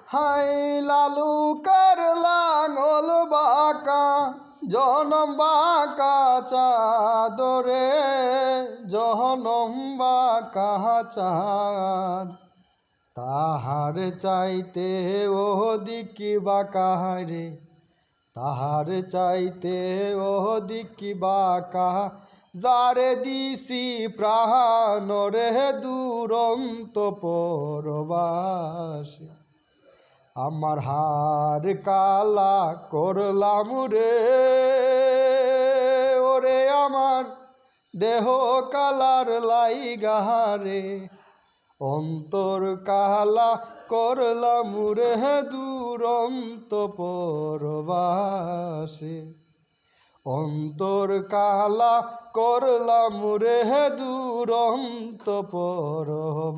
High লালুকার লাঙল বাঁকা জনম বাঁকা চাদরে জনম বাঁকা চাঁদ তাহার চাইতে ওদিকে বাঁকা রে তাহার চাইতে ওদিকে বাঁকা যারে দিছি প্রাণ রে দুরন্ত পরবাসী আমার হার কালা করলাম রে ওরে আমার দেহ কালার লাইগা রে অন্তর কালা করলাম রে দুরন্ত পরবাসী অন্তর কালা করলাম রে দুরন্ত পরবাসী।